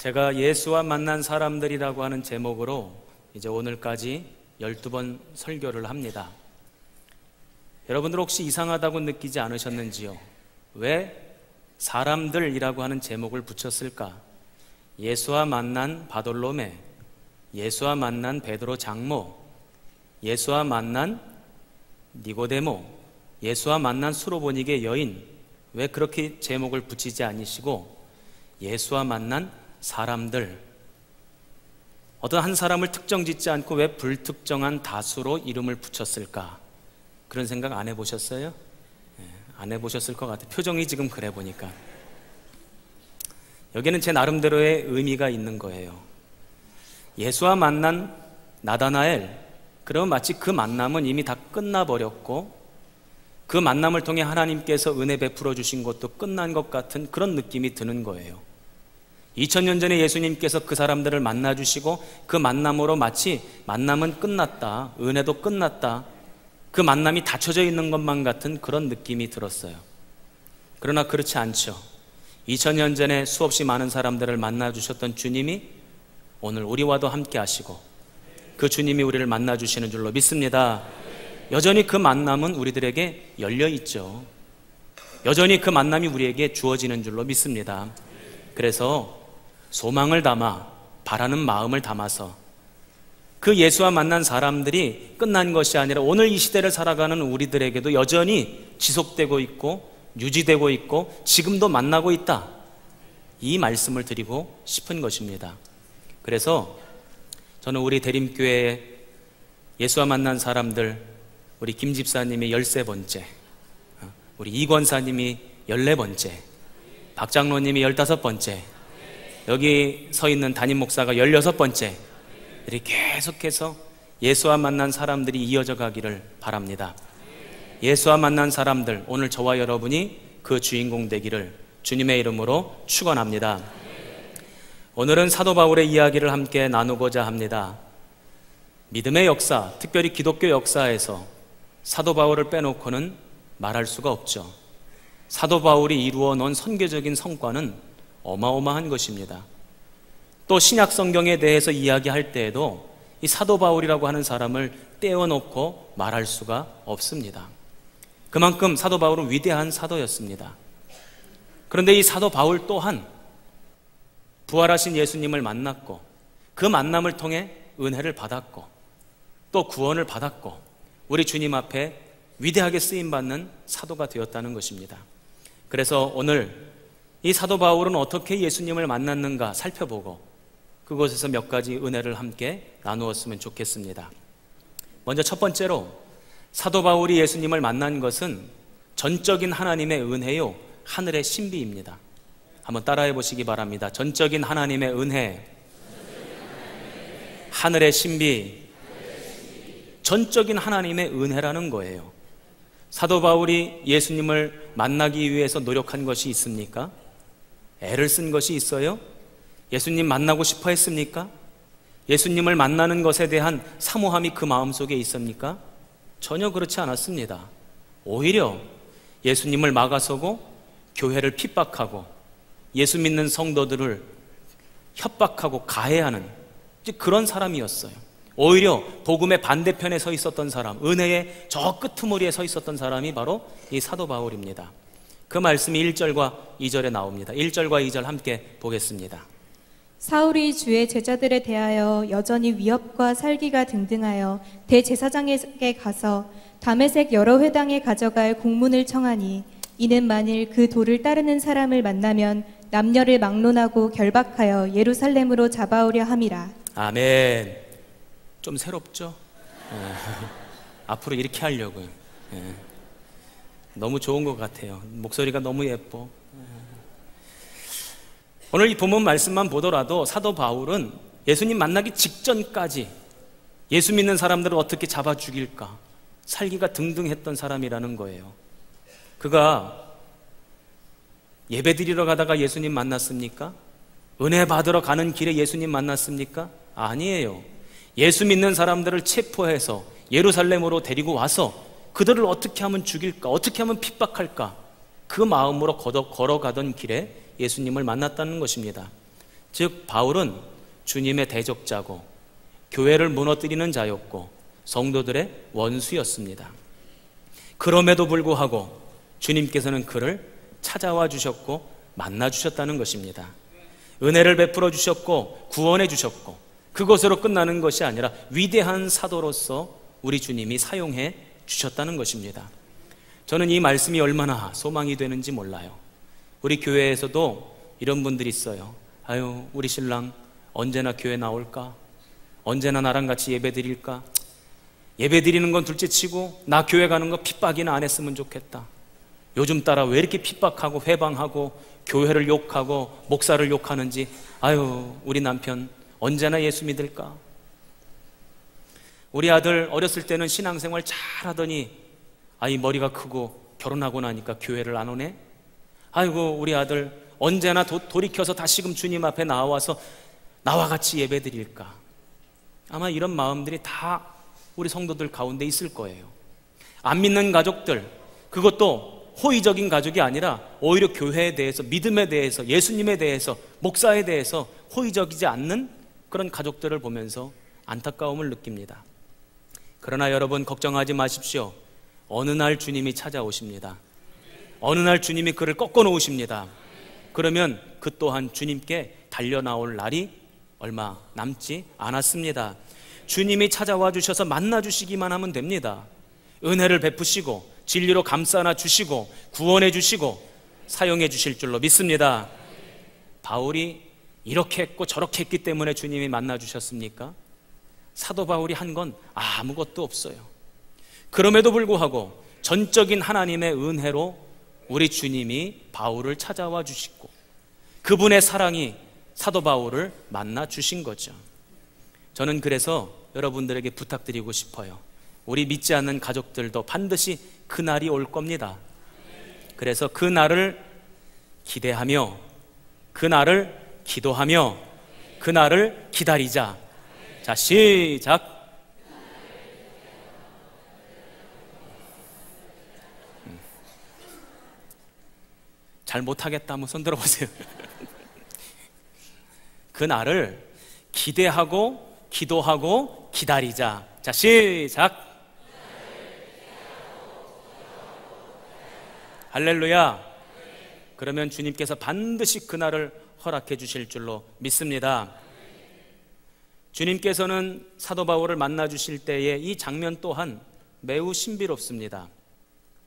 제가 예수와 만난 사람들이라고 하는 제목으로 이제 오늘까지 12번 설교를 합니다. 여러분들 혹시 이상하다고 느끼지 않으셨는지요? 왜 사람들이라고 하는 제목을 붙였을까? 예수와 만난 바돌로메, 예수와 만난 베드로 장모, 예수와 만난 니고데모, 예수와 만난 수로보니게 여인, 왜 그렇게 제목을 붙이지 않으시고 예수와 만난 사람들, 어떤 한 사람을 특정 짓지 않고 왜 불특정한 다수로 이름을 붙였을까? 그런 생각 안 해보셨어요? 안 해보셨을 것 같아요. 표정이 지금 그래 보니까. 여기는 제 나름대로의 의미가 있는 거예요. 예수와 만난 나다나엘, 그러면 마치 그 만남은 이미 다 끝나버렸고 그 만남을 통해 하나님께서 은혜 베풀어 주신 것도 끝난 것 같은 그런 느낌이 드는 거예요. 2000년 전에 예수님께서 그 사람들을 만나주시고 그 만남으로 마치 만남은 끝났다, 은혜도 끝났다, 그 만남이 닫혀져 있는 것만 같은 그런 느낌이 들었어요. 그러나 그렇지 않죠. 2000년 전에 수없이 많은 사람들을 만나주셨던 주님이 오늘 우리와도 함께 하시고 그 주님이 우리를 만나주시는 줄로 믿습니다. 여전히 그 만남은 우리들에게 열려있죠. 여전히 그 만남이 우리에게 주어지는 줄로 믿습니다. 그래서 소망을 담아 바라는 마음을 담아서 그 예수와 만난 사람들이 끝난 것이 아니라 오늘 이 시대를 살아가는 우리들에게도 여전히 지속되고 있고 유지되고 있고 지금도 만나고 있다, 이 말씀을 드리고 싶은 것입니다. 그래서 저는 우리 대림교회에 예수와 만난 사람들, 우리 김 집사님이 13번째, 우리 이 권사님이 14번째, 박 장로님이 15번째, 여기 서 있는 담임 목사가 16번째, 이렇게 계속해서 예수와 만난 사람들이 이어져 가기를 바랍니다. 예수와 만난 사람들, 오늘 저와 여러분이 그 주인공 되기를 주님의 이름으로 축원합니다. 오늘은 사도 바울의 이야기를 함께 나누고자 합니다. 믿음의 역사, 특별히 기독교 역사에서 사도 바울을 빼놓고는 말할 수가 없죠. 사도 바울이 이루어 놓은 선교적인 성과는 어마어마한 것입니다. 또 신약 성경에 대해서 이야기할 때에도 이 사도 바울이라고 하는 사람을 떼어놓고 말할 수가 없습니다. 그만큼 사도 바울은 위대한 사도였습니다. 그런데 이 사도 바울 또한 부활하신 예수님을 만났고 그 만남을 통해 은혜를 받았고 또 구원을 받았고 우리 주님 앞에 위대하게 쓰임받는 사도가 되었다는 것입니다. 그래서 오늘 이 사도 바울은 어떻게 예수님을 만났는가 살펴보고 그곳에서 몇 가지 은혜를 함께 나누었으면 좋겠습니다. 먼저 첫 번째로 사도 바울이 예수님을 만난 것은 전적인 하나님의 은혜요, 하늘의 신비입니다. 한번 따라해 보시기 바랍니다. 전적인 하나님의 은혜, 하늘의 신비. 전적인 하나님의 은혜라는 거예요. 사도 바울이 예수님을 만나기 위해서 노력한 것이 있습니까? 애를 쓴 것이 있어요? 예수님 만나고 싶어 했습니까? 예수님을 만나는 것에 대한 사모함이 그 마음속에 있습니까? 전혀 그렇지 않았습니다. 오히려 예수님을 막아서고 교회를 핍박하고 예수 믿는 성도들을 협박하고 가해하는 그런 사람이었어요. 오히려 복음의 반대편에 서 있었던 사람, 은혜의 저 끄트머리에 서 있었던 사람이 바로 이 사도 바울입니다. 그 말씀이 1절과 2절에 나옵니다. 1절과 2절 함께 보겠습니다. 사울이 주의 제자들에 대하여 여전히 위협과 살기가 등등하여 대제사장에게 가서 다메섹 여러 회당에 가져갈 공문을 청하니 이는 만일 그 도를 따르는 사람을 만나면 남녀를 막론하고 결박하여 예루살렘으로 잡아오려 함이라. 아멘. 좀 새롭죠? 앞으로 이렇게 하려고요. 너무 좋은 것 같아요. 목소리가 너무 예뻐. 오늘 이 본문 말씀만 보더라도 사도 바울은 예수님 만나기 직전까지 예수 믿는 사람들을 어떻게 잡아 죽일까 살기가 등등했던 사람이라는 거예요. 그가 예배 드리러 가다가 예수님 만났습니까? 은혜 받으러 가는 길에 예수님 만났습니까? 아니에요. 예수 믿는 사람들을 체포해서 예루살렘으로 데리고 와서 그들을 어떻게 하면 죽일까, 어떻게 하면 핍박할까, 그 마음으로 걸어가던 길에 예수님을 만났다는 것입니다. 즉 바울은 주님의 대적자고 교회를 무너뜨리는 자였고 성도들의 원수였습니다. 그럼에도 불구하고 주님께서는 그를 찾아와 주셨고 만나 주셨다는 것입니다. 은혜를 베풀어 주셨고 구원해 주셨고 그것으로 끝나는 것이 아니라 위대한 사도로서 우리 주님이 사용해 주셨다는 것입니다. 저는 이 말씀이 얼마나 소망이 되는지 몰라요. 우리 교회에서도 이런 분들이 있어요. 아유, 우리 신랑 언제나 교회 나올까? 언제나 나랑 같이 예배 드릴까? 예배 드리는 건 둘째치고 나 교회 가는 거 핍박이나 안 했으면 좋겠다. 요즘 따라 왜 이렇게 핍박하고 회방하고 교회를 욕하고 목사를 욕하는지. 아유, 우리 남편 언제나 예수 믿을까? 우리 아들 어렸을 때는 신앙생활 잘하더니 아이 머리가 크고 결혼하고 나니까 교회를 안 오네? 아이고, 우리 아들 언제나 돌이켜서 다시금 주님 앞에 나와서 나와 같이 예배 드릴까? 아마 이런 마음들이 다 우리 성도들 가운데 있을 거예요. 안 믿는 가족들, 그것도 호의적인 가족이 아니라 오히려 교회에 대해서, 믿음에 대해서, 예수님에 대해서, 목사에 대해서 호의적이지 않는 그런 가족들을 보면서 안타까움을 느낍니다. 그러나 여러분 걱정하지 마십시오. 어느 날 주님이 찾아오십니다. 어느 날 주님이 그를 꺾어 놓으십니다. 그러면 그 또한 주님께 달려나올 날이 얼마 남지 않았습니다. 주님이 찾아와 주셔서 만나 주시기만 하면 됩니다. 은혜를 베푸시고 진리로 감싸 안아 주시고 구원해 주시고 사용해 주실 줄로 믿습니다. 바울이 이렇게 했고 저렇게 했기 때문에 주님이 만나 주셨습니까? 사도 바울이 한 건 아무것도 없어요. 그럼에도 불구하고 전적인 하나님의 은혜로 우리 주님이 바울을 찾아와 주시고 그분의 사랑이 사도 바울을 만나 주신 거죠. 저는 그래서 여러분들에게 부탁드리고 싶어요. 우리 믿지 않는 가족들도 반드시 그날이 올 겁니다. 그래서 그날을 기대하며 그날을 기도하며 그날을 기다리자. 자, 시작. 잘 못하겠다 한번 손 들어보세요. 그날을 기대하고 기도하고 기다리자. 자, 시작. 할렐루야. 그러면 주님께서 반드시 그날을 허락해 주실 줄로 믿습니다. 주님께서는 사도 바울을 만나 주실 때에 이 장면 또한 매우 신비롭습니다.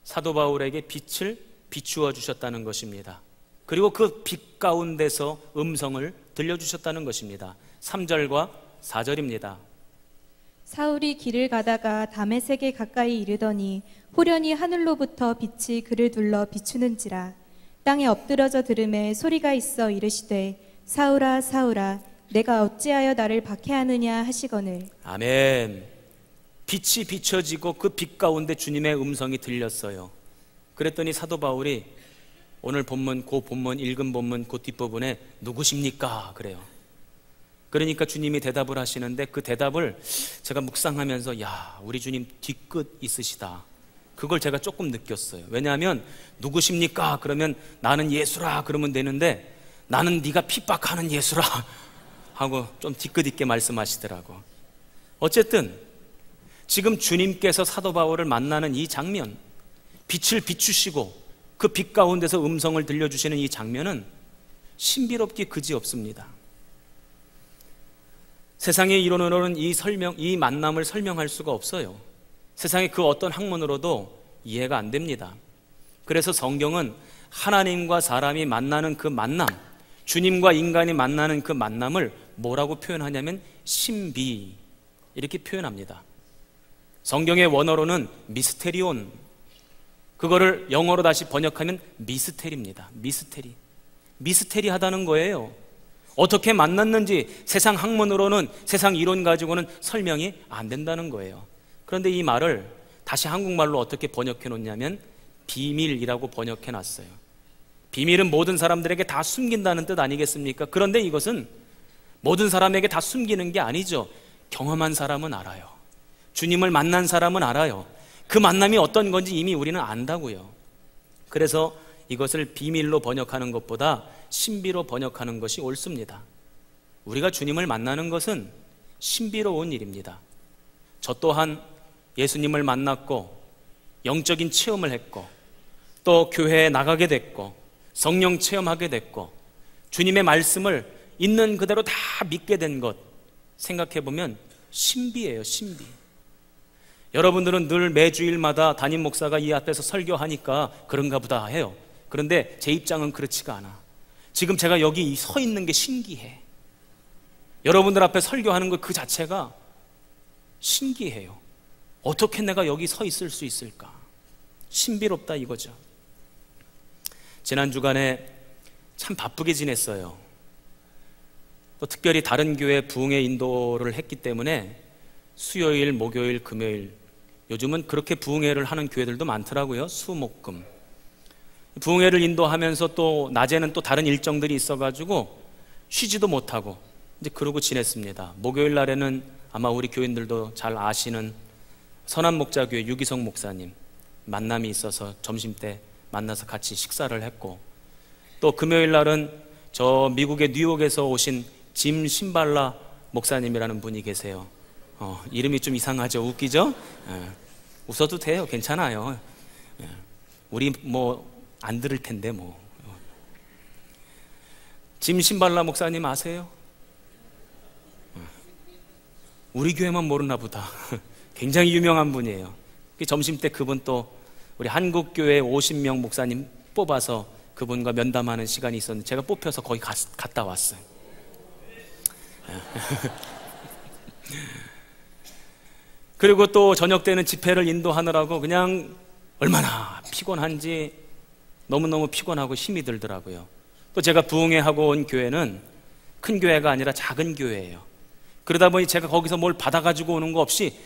사도 바울에게 빛을 비추어 주셨다는 것입니다. 그리고 그 빛 가운데서 음성을 들려주셨다는 것입니다. 3절과 4절입니다. 사울이 길을 가다가 다메섹에 가까이 이르더니 호련히 하늘로부터 빛이 그를 둘러 비추는지라. 땅에 엎드러져 들음에 소리가 있어 이르시되 사울아 사울아 내가 어찌하여 나를 박해하느냐 하시거늘. 아멘. 빛이 비춰지고 그 빛 가운데 주님의 음성이 들렸어요. 그랬더니 사도 바울이 오늘 본문, 그 본문, 읽은 본문 그 뒷부분에 누구십니까? 그래요. 그러니까 주님이 대답을 하시는데 그 대답을 제가 묵상하면서 야, 우리 주님 뒤끝 있으시다. 그걸 제가 조금 느꼈어요. 왜냐하면 누구십니까? 그러면 나는 예수라 그러면 되는데 나는 네가 핍박하는 예수라 하고 좀 뒤끝 있게 말씀하시더라고. 어쨌든 지금 주님께서 사도 바울을 만나는 이 장면, 빛을 비추시고 그 빛 가운데서 음성을 들려주시는 이 장면은 신비롭기 그지없습니다. 세상의 이론으로는 이 만남을 설명할 수가 없어요. 세상의 그 어떤 학문으로도 이해가 안 됩니다. 그래서 성경은 하나님과 사람이 만나는 그 만남, 주님과 인간이 만나는 그 만남을 뭐라고 표현하냐면 신비 이렇게 표현합니다. 성경의 원어로는 미스테리온, 그거를 영어로 다시 번역하면 미스테리입니다. 미스테리하다는 거예요. 어떻게 만났는지 세상 학문으로는, 세상 이론 가지고는 설명이 안 된다는 거예요. 그런데 이 말을 다시 한국말로 어떻게 번역해 놓냐면 비밀이라고 번역해 놨어요. 비밀은 모든 사람들에게 다 숨긴다는 뜻 아니겠습니까? 그런데 이것은 모든 사람에게 다 숨기는 게 아니죠. 경험한 사람은 알아요. 주님을 만난 사람은 알아요. 그 만남이 어떤 건지 이미 우리는 안다고요. 그래서 이것을 비밀로 번역하는 것보다 신비로 번역하는 것이 옳습니다. 우리가 주님을 만나는 것은 신비로운 일입니다. 저 또한 예수님을 만났고 영적인 체험을 했고 또 교회에 나가게 됐고 성령 체험하게 됐고 주님의 말씀을 있는 그대로 다 믿게 된 것 생각해보면 신비예요, 신비. 여러분들은 늘 매주일마다 담임 목사가 이 앞에서 설교하니까 그런가 보다 해요. 그런데 제 입장은 그렇지가 않아. 지금 제가 여기 서 있는 게 신기해. 여러분들 앞에 설교하는 것 그 자체가 신기해요. 어떻게 내가 여기 서 있을 수 있을까? 신비롭다 이거죠. 지난 주간에 참 바쁘게 지냈어요. 또 특별히 다른 교회 부흥회 인도를 했기 때문에 수요일, 목요일, 금요일, 요즘은 그렇게 부흥회를 하는 교회들도 많더라고요. 수, 목, 금. 부흥회를 인도하면서 또 낮에는 또 다른 일정들이 있어가지고 쉬지도 못하고 이제 그러고 지냈습니다. 목요일 날에는 아마 우리 교인들도 잘 아시는 선한목자교회 유기성 목사님 만남이 있어서 점심때 만나서 같이 식사를 했고, 또 금요일 날은 저 미국의 뉴욕에서 오신 짐 신발라 목사님이라는 분이 계세요. 이름이 좀 이상하죠? 웃기죠? 웃어도 돼요. 괜찮아요. 우리 뭐 안 들을 텐데 뭐. 짐 신발라 목사님 아세요? 우리 교회만 모르나 보다. 굉장히 유명한 분이에요. 점심때 그분 또 우리 한국교회 50명 목사님 뽑아서 그분과 면담하는 시간이 있었는데 제가 뽑혀서 거기 갔다 왔어요. 그리고 또 저녁 때는 집회를 인도하느라고 그냥 얼마나 피곤한지 너무너무 피곤하고 힘이 들더라고요. 또 제가 부흥회하고 온 교회는 큰 교회가 아니라 작은 교회예요. 그러다 보니 제가 거기서 뭘 받아가지고 오는 거 없이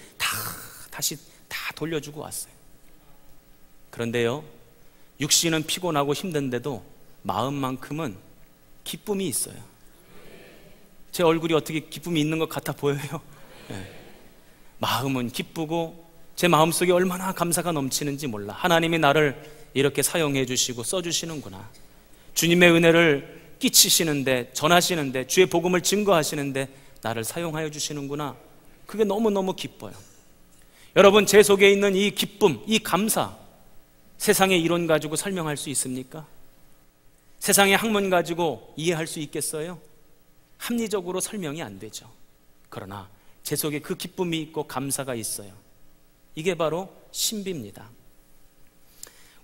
다시 돌려주고 왔어요. 그런데요, 육신은 피곤하고 힘든데도 마음만큼은 기쁨이 있어요. 제 얼굴이 어떻게 기쁨이 있는 것 같아 보여요? 네. 마음은 기쁘고 제 마음속에 얼마나 감사가 넘치는지 몰라. 하나님이 나를 이렇게 사용해 주시고 써주시는구나. 주님의 은혜를 끼치시는데, 전하시는데, 주의 복음을 증거하시는데 나를 사용하여 주시는구나. 그게 너무너무 기뻐요. 여러분, 제 속에 있는 이 기쁨, 이 감사, 세상의 이론 가지고 설명할 수 있습니까? 세상의 학문 가지고 이해할 수 있겠어요? 합리적으로 설명이 안 되죠. 그러나 제 속에 그 기쁨이 있고 감사가 있어요. 이게 바로 신비입니다.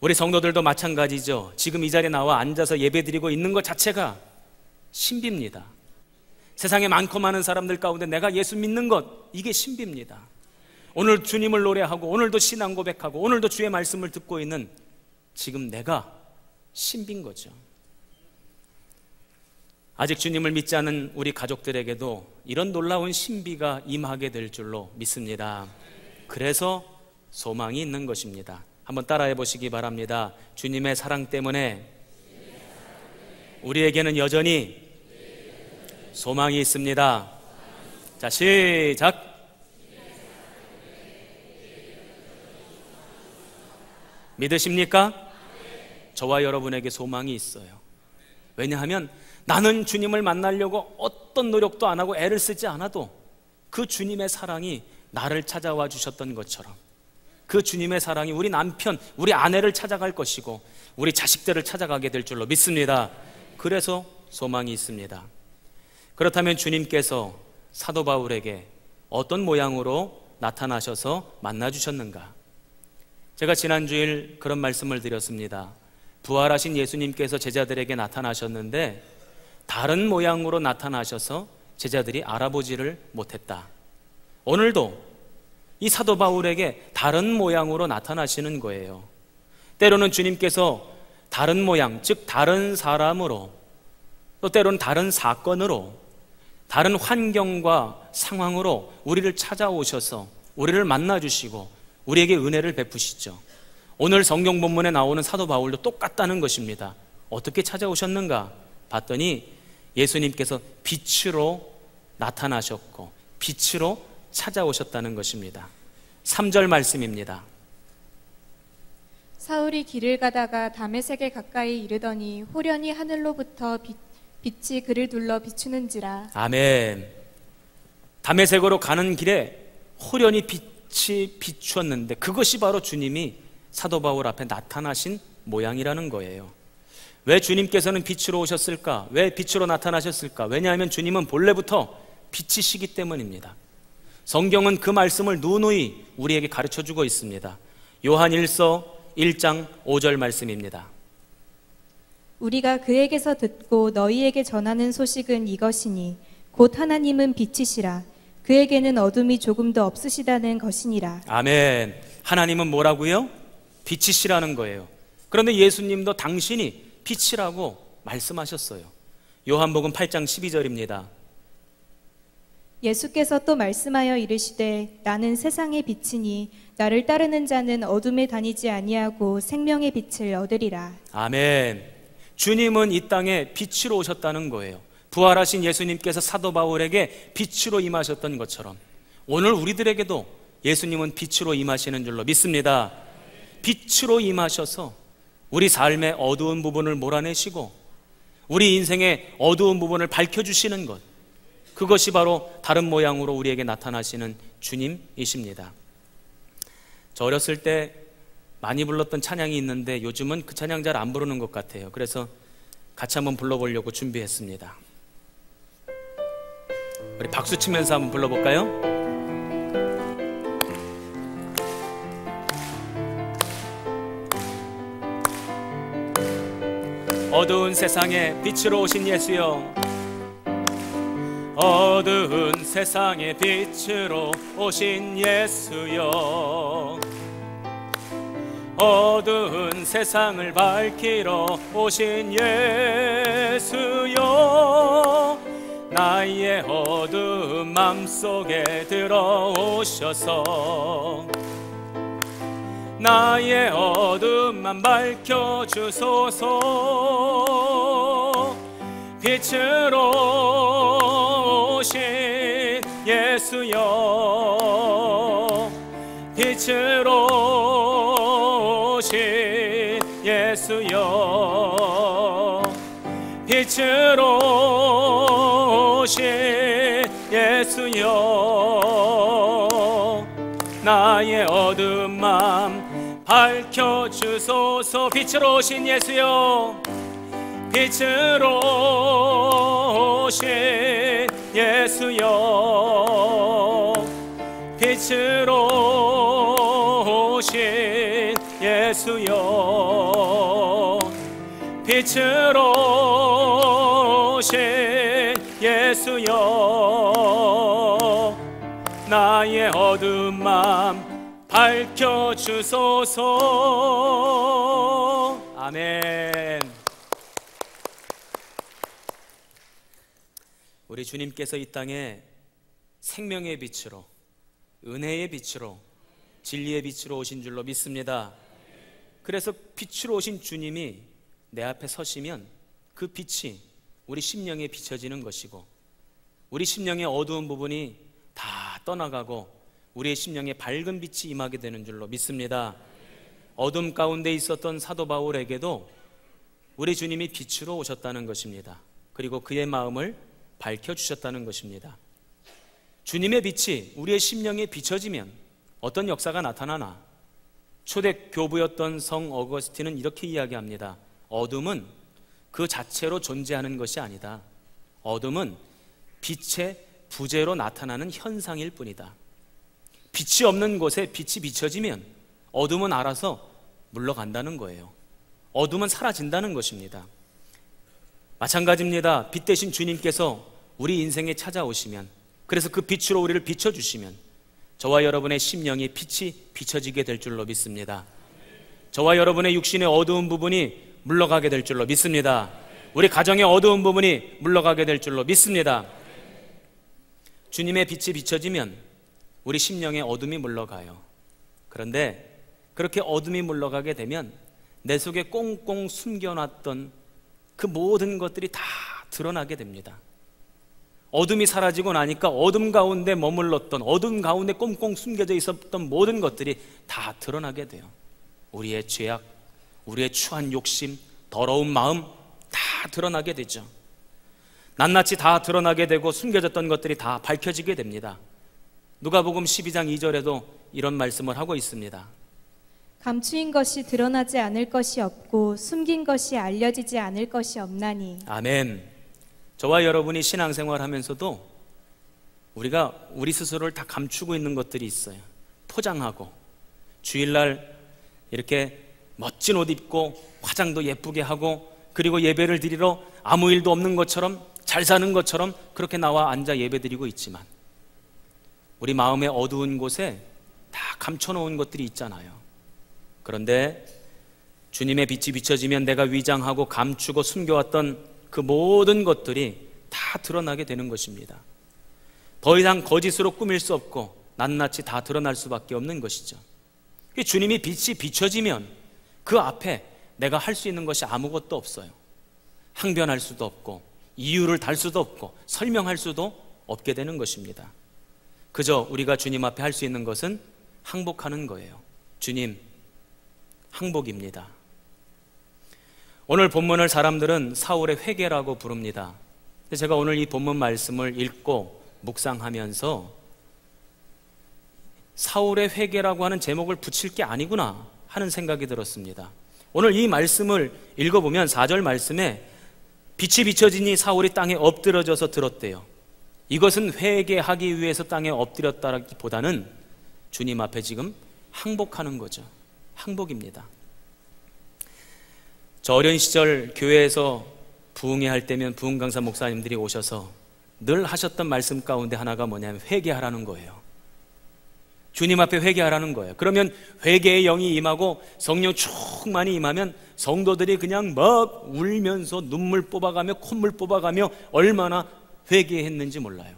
우리 성도들도 마찬가지죠. 지금 이 자리에 나와 앉아서 예배드리고 있는 것 자체가 신비입니다. 세상에 많고 많은 사람들 가운데 내가 예수 믿는 것, 이게 신비입니다. 오늘 주님을 노래하고 오늘도 신앙 고백하고 오늘도 주의 말씀을 듣고 있는 지금 내가 신비인 거죠. 아직 주님을 믿지 않은 우리 가족들에게도 이런 놀라운 신비가 임하게 될 줄로 믿습니다. 그래서 소망이 있는 것입니다. 한번 따라해 보시기 바랍니다. 주님의 사랑 때문에 우리에게는 여전히 소망이 있습니다. 자, 시작. 믿으십니까? 저와 여러분에게 소망이 있어요. 왜냐하면 나는 주님을 만나려고 어떤 노력도 안 하고 애를 쓰지 않아도 그 주님의 사랑이 나를 찾아와 주셨던 것처럼 그 주님의 사랑이 우리 남편, 우리 아내를 찾아갈 것이고 우리 자식들을 찾아가게 될 줄로 믿습니다. 그래서 소망이 있습니다. 그렇다면 주님께서 사도 바울에게 어떤 모양으로 나타나셔서 만나주셨는가? 제가 지난주일 그런 말씀을 드렸습니다. 부활하신 예수님께서 제자들에게 나타나셨는데 다른 모양으로 나타나셔서 제자들이 알아보지를 못했다. 오늘도 이 사도 바울에게 다른 모양으로 나타나시는 거예요. 때로는 주님께서 다른 모양, 즉 다른 사람으로, 또 때로는 다른 사건으로, 다른 환경과 상황으로 우리를 찾아오셔서 우리를 만나주시고 우리에게 은혜를 베푸시죠. 오늘 성경 본문에 나오는 사도 바울도 똑같다는 것입니다. 어떻게 찾아오셨는가 봤더니 예수님께서 빛으로 나타나셨고 빛으로 찾아오셨다는 것입니다. 3절 말씀입니다. 사울이 길을 가다가 다메섹에 가까이 이르더니 호련히 하늘로부터 빛이 그를 둘러 비추는지라. 아멘. 다메섹으로 가는 길에 호련히 빛이 비추었는데 그것이 바로 주님이 사도 바울 앞에 나타나신 모양이라는 거예요. 왜 주님께서는 빛으로 오셨을까? 왜 빛으로 나타나셨을까? 왜냐하면 주님은 본래부터 빛이시기 때문입니다. 성경은 그 말씀을 누누이 우리에게 가르쳐주고 있습니다. 요한 1서 1장 5절 말씀입니다. 우리가 그에게서 듣고 너희에게 전하는 소식은 이것이니 곧 하나님은 빛이시라. 그에게는 어둠이 조금도 없으시다는 것이니라. 아멘. 하나님은 뭐라고요? 빛이시라는 거예요. 그런데 예수님도 당신이 빛이라고 말씀하셨어요. 요한복음 8장 12절입니다. 예수께서 또 말씀하여 이르시되 나는 세상의 빛이니 나를 따르는 자는 어둠에 다니지 아니하고 생명의 빛을 얻으리라. 아멘. 주님은 이 땅에 빛으로 오셨다는 거예요. 부활하신 예수님께서 사도 바울에게 빛으로 임하셨던 것처럼 오늘 우리들에게도 예수님은 빛으로 임하시는 줄로 믿습니다. 빛으로 임하셔서 우리 삶의 어두운 부분을 몰아내시고 우리 인생의 어두운 부분을 밝혀주시는 것, 그것이 바로 다른 모양으로 우리에게 나타나시는 주님이십니다. 저 어렸을 때 많이 불렀던 찬양이 있는데 요즘은 그 찬양 잘 안 부르는 것 같아요. 그래서 같이 한번 불러보려고 준비했습니다. 우리 박수 치면서 한번 불러볼까요? 어두운 세상에 빛으로 오신 예수여, 어두운 세상에 빛으로 오신 예수여, 어두운 세상을 밝히러 오신 예수여, 나의 어두운 맘속에 들어오셔서 나의 어둠만 밝혀주소서. 빛으로 오신 예수여, 빛으로 오신 예수여, 빛으로 오신 예수여, 나의 어두운 맘 밝혀주소서. 빛으로 오신 예수여, 빛으로 오신 예수여, 빛으로 오신 예수여, 빛으로 오신 예수여, 나의 어두운 맘 밝혀주소서. 아멘. 우리 주님께서 이 땅에 생명의 빛으로, 은혜의 빛으로, 진리의 빛으로 오신 줄로 믿습니다. 그래서 빛으로 오신 주님이 내 앞에 서시면 그 빛이 우리 심령에 비춰지는 것이고 우리 심령의 어두운 부분이 다 떠나가고 우리의 심령에 밝은 빛이 임하게 되는 줄로 믿습니다. 어둠 가운데 있었던 사도 바울에게도 우리 주님이 빛으로 오셨다는 것입니다. 그리고 그의 마음을 밝혀주셨다는 것입니다. 주님의 빛이 우리의 심령에 비춰지면 어떤 역사가 나타나나? 초대 교부였던 성 어거스틴은 이렇게 이야기합니다. 어둠은 그 자체로 존재하는 것이 아니다. 어둠은 빛의 부재로 나타나는 현상일 뿐이다. 빛이 없는 곳에 빛이 비춰지면 어둠은 알아서 물러간다는 거예요. 어둠은 사라진다는 것입니다. 마찬가지입니다. 빛 대신 주님께서 우리 인생에 찾아오시면, 그래서 그 빛으로 우리를 비춰주시면 저와 여러분의 심령이 빛이 비춰지게 될 줄로 믿습니다. 저와 여러분의 육신의 어두운 부분이 물러가게 될 줄로 믿습니다. 우리 가정의 어두운 부분이 물러가게 될 줄로 믿습니다. 주님의 빛이 비춰지면 우리 심령의 어둠이 물러가요. 그런데 그렇게 어둠이 물러가게 되면 내 속에 꽁꽁 숨겨놨던 그 모든 것들이 다 드러나게 됩니다. 어둠이 사라지고 나니까 어둠 가운데 머물렀던, 어둠 가운데 꽁꽁 숨겨져 있었던 모든 것들이 다 드러나게 돼요. 우리의 죄악, 우리의 추한 욕심, 더러운 마음 다 드러나게 되죠. 낱낱이 다 드러나게 되고 숨겨졌던 것들이 다 밝혀지게 됩니다. 누가복음 12장 2절에도 이런 말씀을 하고 있습니다. 감추인 것이 드러나지 않을 것이 없고 숨긴 것이 알려지지 않을 것이 없나니. 아멘. 저와 여러분이 신앙생활 하면서도 우리가 우리 스스로를 다 감추고 있는 것들이 있어요. 포장하고 주일날 이렇게 멋진 옷 입고 화장도 예쁘게 하고 그리고 예배를 드리러 아무 일도 없는 것처럼 잘 사는 것처럼 그렇게 나와 앉아 예배 드리고 있지만 우리 마음의 어두운 곳에 다 감춰놓은 것들이 있잖아요. 그런데 주님의 빛이 비춰지면 내가 위장하고 감추고 숨겨왔던 그 모든 것들이 다 드러나게 되는 것입니다. 더 이상 거짓으로 꾸밀 수 없고 낱낱이 다 드러날 수밖에 없는 것이죠. 주님이 빛이 비춰지면 그 앞에 내가 할 수 있는 것이 아무것도 없어요. 항변할 수도 없고 이유를 달 수도 없고 설명할 수도 없게 되는 것입니다. 그저 우리가 주님 앞에 할 수 있는 것은 항복하는 거예요. 주님, 항복입니다. 오늘 본문을 사람들은 사울의 회개라고 부릅니다. 제가 오늘 이 본문 말씀을 읽고 묵상하면서 사울의 회개라고 하는 제목을 붙일 게 아니구나 하는 생각이 들었습니다. 오늘 이 말씀을 읽어보면 4절 말씀에 빛이 비춰지니 사울이 땅에 엎드러져서 들었대요. 이것은 회개하기 위해서 땅에 엎드렸다기보다는 주님 앞에 지금 항복하는 거죠. 항복입니다. 저 어린 시절 교회에서 부흥회 할 때면 부흥 강사 목사님들이 오셔서 늘 하셨던 말씀 가운데 하나가 뭐냐면 회개하라는 거예요. 주님 앞에 회개하라는 거예요. 그러면 회개의 영이 임하고 성령 충만히 임하면 성도들이 그냥 막 울면서 눈물 뽑아가며 콧물 뽑아가며 얼마나 회개했는지 몰라요.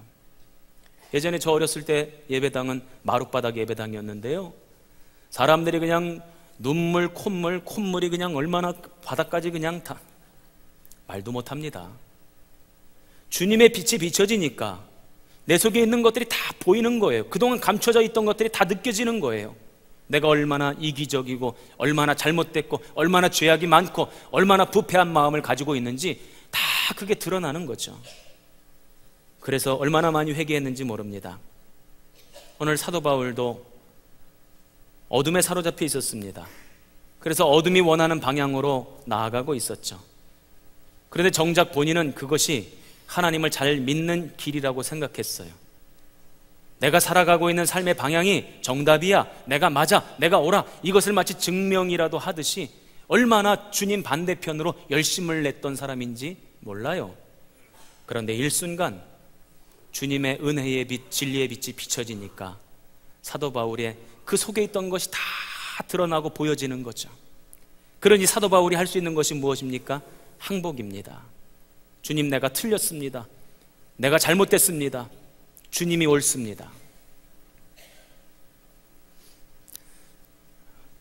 예전에 저 어렸을 때 예배당은 마룻바닥 예배당이었는데요, 사람들이 그냥 눈물 콧물이 그냥 얼마나 바닥까지 그냥 다 말도 못합니다. 주님의 빛이 비춰지니까 내 속에 있는 것들이 다 보이는 거예요. 그동안 감춰져 있던 것들이 다 느껴지는 거예요. 내가 얼마나 이기적이고 얼마나 잘못됐고 얼마나 죄악이 많고 얼마나 부패한 마음을 가지고 있는지 다 그게 드러나는 거죠. 그래서 얼마나 많이 회개했는지 모릅니다. 오늘 사도 바울도 어둠에 사로잡혀 있었습니다. 그래서 어둠이 원하는 방향으로 나아가고 있었죠. 그런데 정작 본인은 그것이 하나님을 잘 믿는 길이라고 생각했어요. 내가 살아가고 있는 삶의 방향이 정답이야, 내가 맞아, 내가 옳아, 이것을 마치 증명이라도 하듯이 얼마나 주님 반대편으로 열심을 냈던 사람인지 몰라요. 그런데 일순간 주님의 은혜의 빛, 진리의 빛이 비춰지니까 사도 바울의 그 속에 있던 것이 다 드러나고 보여지는 거죠. 그러니 사도 바울이 할 수 있는 것이 무엇입니까? 항복입니다. 주님, 내가 틀렸습니다. 내가 잘못됐습니다. 주님이 옳습니다.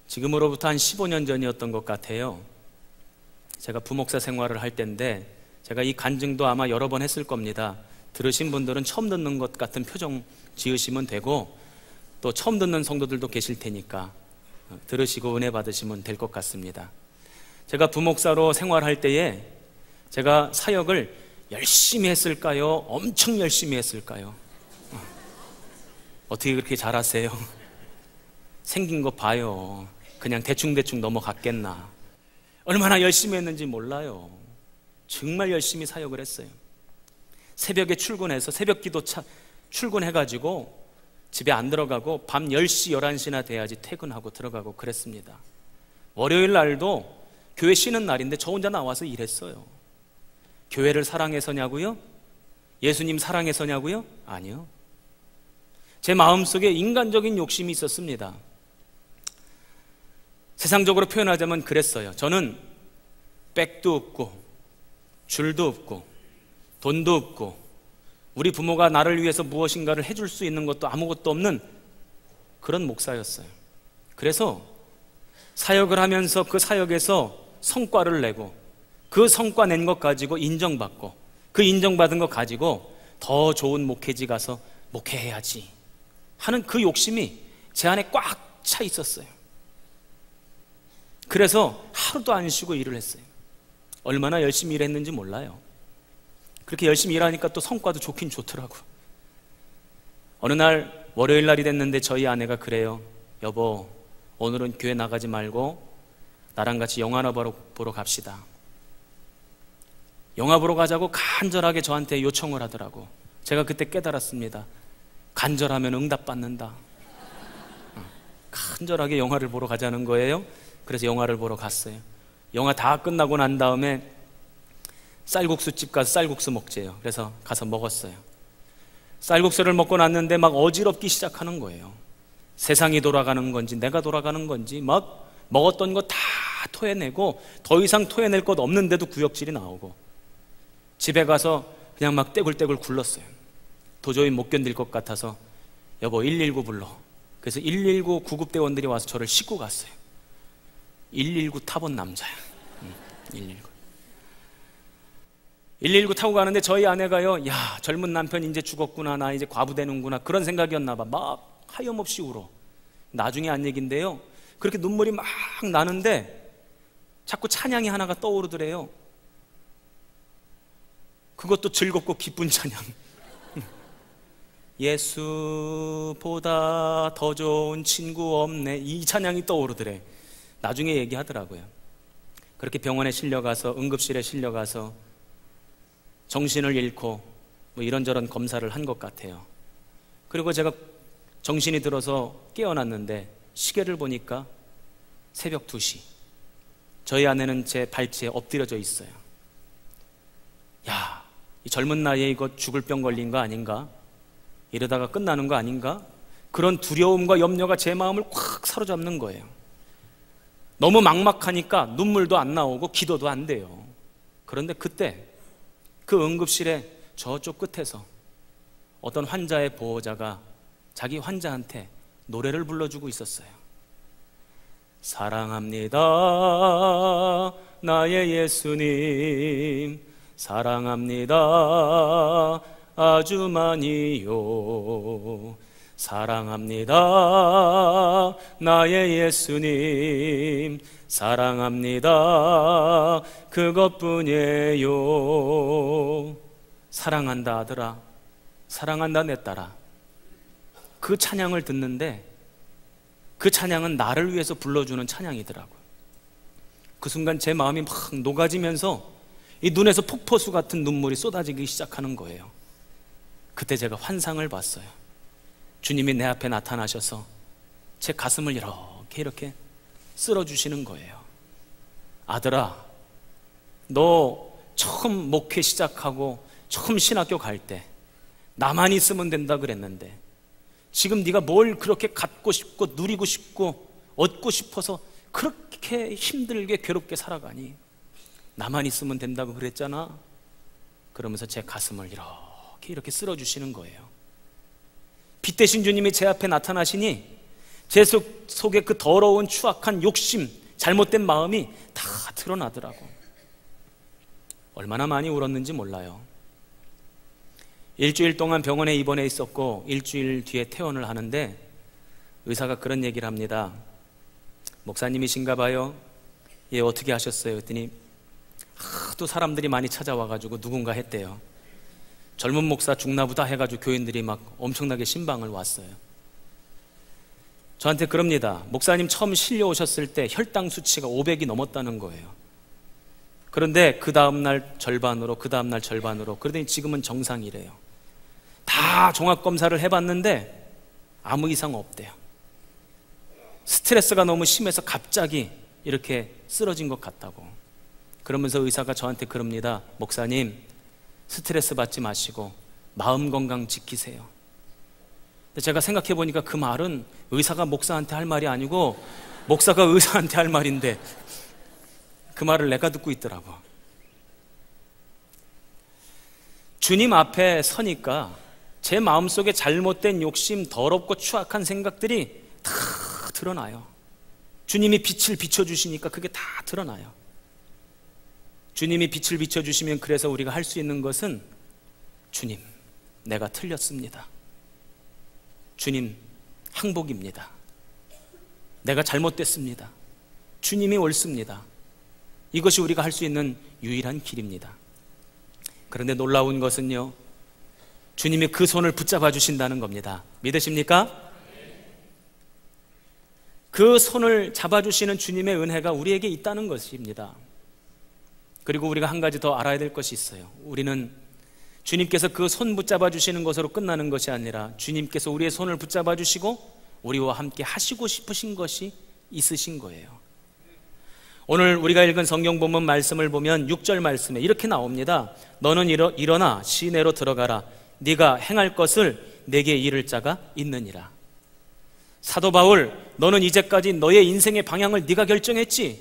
지금으로부터 한 15년 전이었던 것 같아요. 제가 부목사 생활을 할 때인데 제가 이 간증도 아마 여러 번 했을 겁니다. 들으신 분들은 처음 듣는 것 같은 표정 지으시면 되고 또 처음 듣는 성도들도 계실 테니까 들으시고 은혜 받으시면 될 것 같습니다. 제가 부목사로 생활할 때에 제가 사역을 열심히 했을까요? 엄청 열심히 했을까요? 어떻게 그렇게 잘하세요? 생긴 거 봐요. 그냥 대충대충 넘어갔겠나. 얼마나 열심히 했는지 몰라요. 정말 열심히 사역을 했어요. 새벽에 출근해서 새벽 기도차 출근해가지고 집에 안 들어가고 밤 10시, 11시나 돼야지 퇴근하고 들어가고 그랬습니다. 월요일 날도 교회 쉬는 날인데 저 혼자 나와서 일했어요. 교회를 사랑해서냐고요? 예수님 사랑해서냐고요? 아니요. 제 마음속에 인간적인 욕심이 있었습니다. 세상적으로 표현하자면 그랬어요. 저는 백도 없고 줄도 없고 돈도 없고 우리 부모가 나를 위해서 무엇인가를 해줄 수 있는 것도 아무것도 없는 그런 목사였어요. 그래서 사역을 하면서 그 사역에서 성과를 내고 그 성과 낸 것 가지고 인정받고 그 인정받은 것 가지고 더 좋은 목회지 가서 목회해야지 하는 그 욕심이 제 안에 꽉 차 있었어요. 그래서 하루도 안 쉬고 일을 했어요. 얼마나 열심히 일했는지 몰라요. 그렇게 열심히 일하니까 또 성과도 좋긴 좋더라고. 어느 날 월요일 날이 됐는데 저희 아내가 그래요. 여보, 오늘은 교회 나가지 말고 나랑 같이 영화나 보러 갑시다. 영화 보러 가자고 간절하게 저한테 요청을 하더라고. 제가 그때 깨달았습니다. 간절하면 응답받는다. 간절하게 영화를 보러 가자는 거예요. 그래서 영화를 보러 갔어요. 영화 다 끝나고 난 다음에 쌀국수집 가서 쌀국수 먹재요. 그래서 가서 먹었어요. 쌀국수를 먹고 났는데 막 어지럽기 시작하는 거예요. 세상이 돌아가는 건지 내가 돌아가는 건지 막 먹었던 거 다 토해내고 더 이상 토해낼 것 없는데도 구역질이 나오고 집에 가서 그냥 막 떼굴떼굴 굴렀어요. 도저히 못 견딜 것 같아서 여보 119 불러. 그래서 119 구급대원들이 와서 저를 싣고 갔어요. 119 타본 남자야. 119 타고 가는데 저희 아내가요, 야, 젊은 남편 이제 죽었구나, 나 이제 과부 되는구나, 그런 생각이었나 봐. 막 하염없이 울어. 나중에 한 얘기인데요, 그렇게 눈물이 막 나는데 자꾸 찬양이 하나가 떠오르더래요. 그것도 즐겁고 기쁜 찬양. 예수보다 더 좋은 친구 없네, 이 찬양이 떠오르더래. 나중에 얘기하더라고요. 그렇게 병원에 실려가서, 응급실에 실려가서 정신을 잃고 뭐 이런저런 검사를 한 것 같아요. 그리고 제가 정신이 들어서 깨어났는데 시계를 보니까 새벽 2시. 저희 아내는 제 발치에 엎드려져 있어요. 야, 이 젊은 나이에 이거 죽을 병 걸린 거 아닌가? 이러다가 끝나는 거 아닌가? 그런 두려움과 염려가 제 마음을 꽉 사로잡는 거예요. 너무 막막하니까 눈물도 안 나오고 기도도 안 돼요. 그런데 그때 그 응급실에 저쪽 끝에서 어떤 환자의 보호자가 자기 환자한테 노래를 불러주고 있었어요. 사랑합니다 나의 예수님, 사랑합니다 아주 많이요, 사랑합니다 나의 예수님, 사랑합니다 그것뿐이에요. 사랑한다 아들아, 사랑한다 내 딸아. 그 찬양을 듣는데 그 찬양은 나를 위해서 불러주는 찬양이더라고요. 그 순간 제 마음이 막 녹아지면서 이 눈에서 폭포수 같은 눈물이 쏟아지기 시작하는 거예요. 그때 제가 환상을 봤어요. 주님이 내 앞에 나타나셔서 제 가슴을 이렇게 쓸어주시는 거예요. 아들아, 너 처음 목회 시작하고 처음 신학교 갈 때 나만 있으면 된다 그랬는데 지금 네가 뭘 그렇게 갖고 싶고 누리고 싶고 얻고 싶어서 그렇게 힘들게 괴롭게 살아가니? 나만 있으면 된다고 그랬잖아. 그러면서 제 가슴을 이렇게 쓸어주시는 거예요. 빛 대신 주님이 제 앞에 나타나시니 제 속에 그 더러운 추악한 욕심, 잘못된 마음이 다 드러나더라고. 얼마나 많이 울었는지 몰라요. 일주일 동안 병원에 입원해 있었고 일주일 뒤에 퇴원을 하는데 의사가 그런 얘기를 합니다. 목사님이신가 봐요. 예, 어떻게 하셨어요? 그랬더니 하도 사람들이 많이 찾아와가지고 누군가 했대요. 젊은 목사 죽나보다 해가지고 교인들이 막 엄청나게 신방을 왔어요. 저한테 그럽니다. 목사님 처음 실려오셨을 때 혈당 수치가 500이 넘었다는 거예요. 그런데 그 다음날 절반으로, 그 다음날 절반으로, 그러더니 지금은 정상이래요. 다 종합검사를 해봤는데 아무 이상 없대요. 스트레스가 너무 심해서 갑자기 이렇게 쓰러진 것 같다고. 그러면서 의사가 저한테 그럽니다. 목사님, 스트레스 받지 마시고 마음 건강 지키세요. 근데 제가 생각해 보니까 그 말은 의사가 목사한테 할 말이 아니고 목사가 의사한테 할 말인데 그 말을 내가 듣고 있더라고. 주님 앞에 서니까 제 마음속에 잘못된 욕심, 더럽고 추악한 생각들이 다 드러나요. 주님이 빛을 비춰주시니까 그게 다 드러나요. 주님이 빛을 비춰주시면 그래서 우리가 할 수 있는 것은 주님, 내가 틀렸습니다. 주님, 항복입니다. 내가 잘못됐습니다. 주님이 옳습니다. 이것이 우리가 할 수 있는 유일한 길입니다. 그런데 놀라운 것은요, 주님이 그 손을 붙잡아 주신다는 겁니다. 믿으십니까? 그 손을 잡아주시는 주님의 은혜가 우리에게 있다는 것입니다. 그리고 우리가 한 가지 더 알아야 될 것이 있어요. 우리는 주님께서 그 손 붙잡아 주시는 것으로 끝나는 것이 아니라 주님께서 우리의 손을 붙잡아 주시고 우리와 함께 하시고 싶으신 것이 있으신 거예요. 오늘 우리가 읽은 성경 본문 말씀을 보면 6절 말씀에 이렇게 나옵니다. 너는 일어나 시내로 들어가라. 네가 행할 것을 내게 이를 자가 있느니라. 사도 바울, 너는 이제까지 너의 인생의 방향을 네가 결정했지?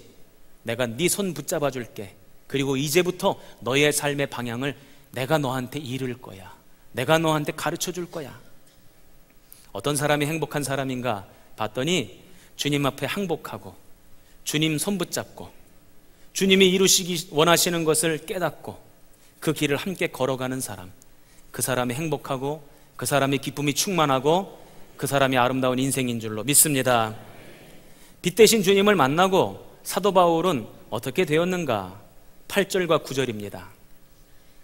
내가 네 손 붙잡아 줄게. 그리고 이제부터 너의 삶의 방향을 내가 너한테 이룰 거야. 내가 너한테 가르쳐 줄 거야. 어떤 사람이 행복한 사람인가 봤더니 주님 앞에 항복하고 주님 손 붙잡고 주님이 이루시기 원하시는 것을 깨닫고 그 길을 함께 걸어가는 사람, 그 사람이 행복하고 그 사람이 기쁨이 충만하고 그 사람이 아름다운 인생인 줄로 믿습니다. 빛 대신 주님을 만나고 사도 바울은 어떻게 되었는가? 8절과 9절입니다.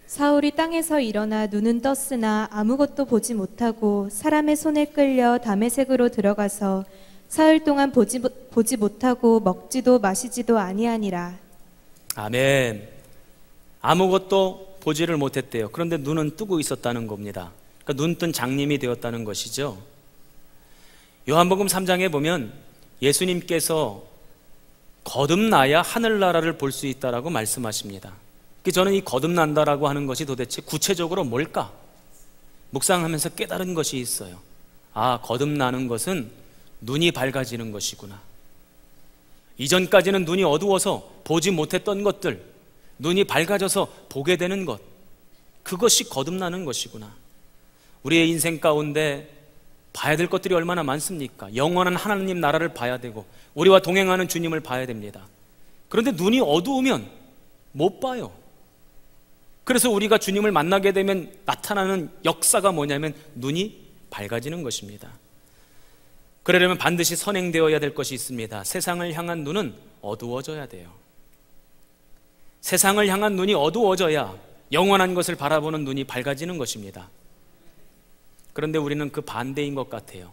사울이 땅에서 일어나 눈은 떴으나 아무것도 보지 못하고 사람의 손에 끌려 다메섹으로 들어가서 사흘 동안 보지 못하고 먹지도 마시지도 아니하니라. 아멘. 아무것도 보지를 못했대요. 그런데 눈은 뜨고 있었다는 겁니다. 그러니까 눈뜬 장님이 되었다는 것이죠. 요한복음 3장에 보면 예수님께서 거듭나야 하늘나라를 볼 수 있다라고 말씀하십니다. 저는 이 거듭난다라고 하는 것이 도대체 구체적으로 뭘까? 묵상하면서 깨달은 것이 있어요. 아, 거듭나는 것은 눈이 밝아지는 것이구나. 이전까지는 눈이 어두워서 보지 못했던 것들, 눈이 밝아져서 보게 되는 것, 그것이 거듭나는 것이구나. 우리의 인생 가운데 봐야 될 것들이 얼마나 많습니까? 영원한 하나님 나라를 봐야 되고 우리와 동행하는 주님을 봐야 됩니다. 그런데 눈이 어두우면 못 봐요. 그래서 우리가 주님을 만나게 되면 나타나는 역사가 뭐냐면 눈이 밝아지는 것입니다. 그러려면 반드시 선행되어야 될 것이 있습니다. 세상을 향한 눈은 어두워져야 돼요. 세상을 향한 눈이 어두워져야 영원한 것을 바라보는 눈이 밝아지는 것입니다. 그런데 우리는 그 반대인 것 같아요.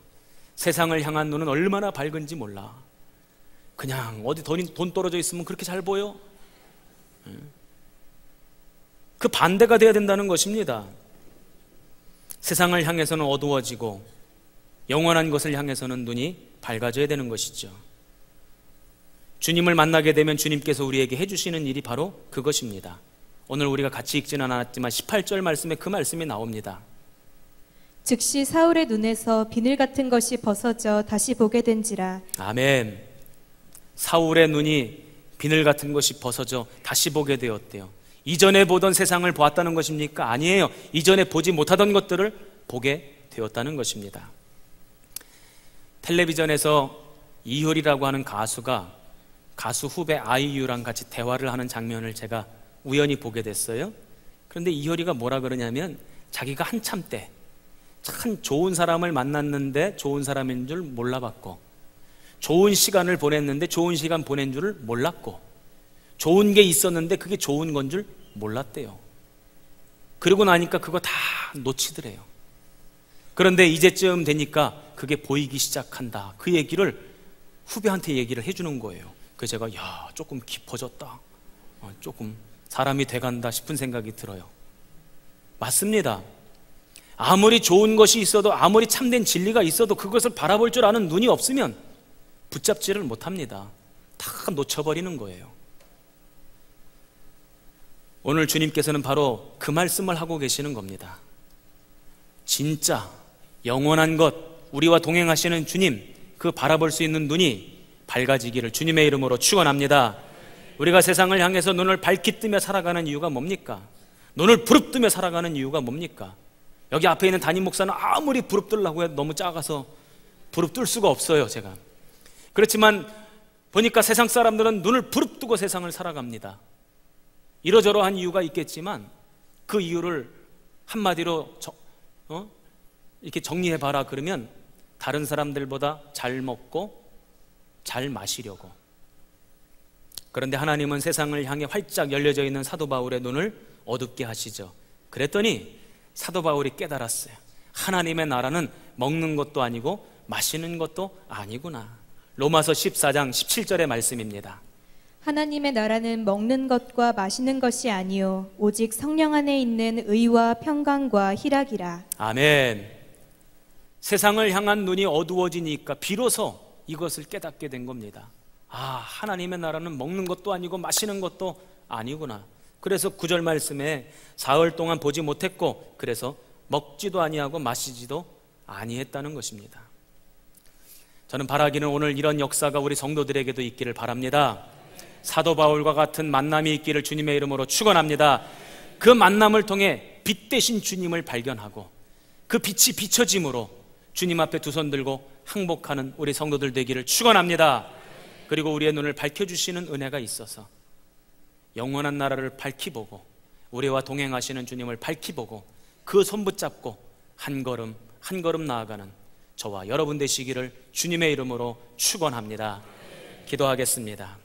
세상을 향한 눈은 얼마나 밝은지 몰라. 그냥 어디 돈 떨어져 있으면 그렇게 잘 보여? 그 반대가 돼야 된다는 것입니다. 세상을 향해서는 어두워지고 영원한 것을 향해서는 눈이 밝아져야 되는 것이죠. 주님을 만나게 되면 주님께서 우리에게 해주시는 일이 바로 그것입니다. 오늘 우리가 같이 읽지는 않았지만 18절 말씀에 그 말씀이 나옵니다. 즉시 사울의 눈에서 비늘 같은 것이 벗어져 다시 보게 된지라. 아멘. 사울의 눈이 비늘 같은 것이 벗어져 다시 보게 되었대요. 이전에 보던 세상을 보았다는 것입니까? 아니에요. 이전에 보지 못하던 것들을 보게 되었다는 것입니다. 텔레비전에서 이효리라고 하는 가수가 가수 후배 아이유랑 같이 대화를 하는 장면을 제가 우연히 보게 됐어요. 그런데 이효리가 뭐라 그러냐면 자기가 한참 때 참 좋은 사람을 만났는데 좋은 사람인 줄 몰라봤고, 좋은 시간을 보냈는데 좋은 시간 보낸 줄을 몰랐고, 좋은 게 있었는데 그게 좋은 건 줄 몰랐대요. 그러고 나니까 그거 다 놓치더래요. 그런데 이제쯤 되니까 그게 보이기 시작한다. 그 얘기를 후배한테 얘기를 해주는 거예요. 그래서 제가 야, 조금 깊어졌다, 조금 사람이 돼간다 싶은 생각이 들어요. 맞습니다. 아무리 좋은 것이 있어도, 아무리 참된 진리가 있어도 그것을 바라볼 줄 아는 눈이 없으면 붙잡지를 못합니다. 다 놓쳐버리는 거예요. 오늘 주님께서는 바로 그 말씀을 하고 계시는 겁니다. 진짜 영원한 것, 우리와 동행하시는 주님, 그 바라볼 수 있는 눈이 밝아지기를 주님의 이름으로 축원합니다. 우리가 세상을 향해서 눈을 밝히 뜨며 살아가는 이유가 뭡니까? 눈을 부릅뜨며 살아가는 이유가 뭡니까? 여기 앞에 있는 담임 목사는 아무리 부릅뜨려고 해도 너무 작아서 부릅뜰 수가 없어요, 제가. 그렇지만 보니까 세상 사람들은 눈을 부릅뜨고 세상을 살아갑니다. 이러저러한 이유가 있겠지만 그 이유를 한마디로 이렇게 정리해봐라 그러면 다른 사람들보다 잘 먹고 잘 마시려고. 그런데 하나님은 세상을 향해 활짝 열려져 있는 사도 바울의 눈을 어둡게 하시죠. 그랬더니 사도 바울이 깨달았어요. 하나님의 나라는 먹는 것도 아니고 마시는 것도 아니구나. 로마서 14장 17절의 말씀입니다. 하나님의 나라는 먹는 것과 마시는 것이 아니요 오직 성령 안에 있는 의와 평강과 희락이라. 아멘. 세상을 향한 눈이 어두워지니까 비로소 이것을 깨닫게 된 겁니다. 아, 하나님의 나라는 먹는 것도 아니고 마시는 것도 아니구나. 그래서 9절 말씀에 사흘 동안 보지 못했고 그래서 먹지도 아니하고 마시지도 아니했다는 것입니다. 저는 바라기는 오늘 이런 역사가 우리 성도들에게도 있기를 바랍니다. 사도 바울과 같은 만남이 있기를 주님의 이름으로 축원합니다. 그 만남을 통해 빛 대신 주님을 발견하고 그 빛이 비춰짐으로 주님 앞에 두 손 들고 항복하는 우리 성도들 되기를 축원합니다. 그리고 우리의 눈을 밝혀주시는 은혜가 있어서 영원한 나라를 밝히 보고 우리와 동행하시는 주님을 밝히 보고 그 손 붙잡고 한 걸음 한 걸음 나아가는 저와 여러분 되시기를 주님의 이름으로 축원합니다. 기도하겠습니다.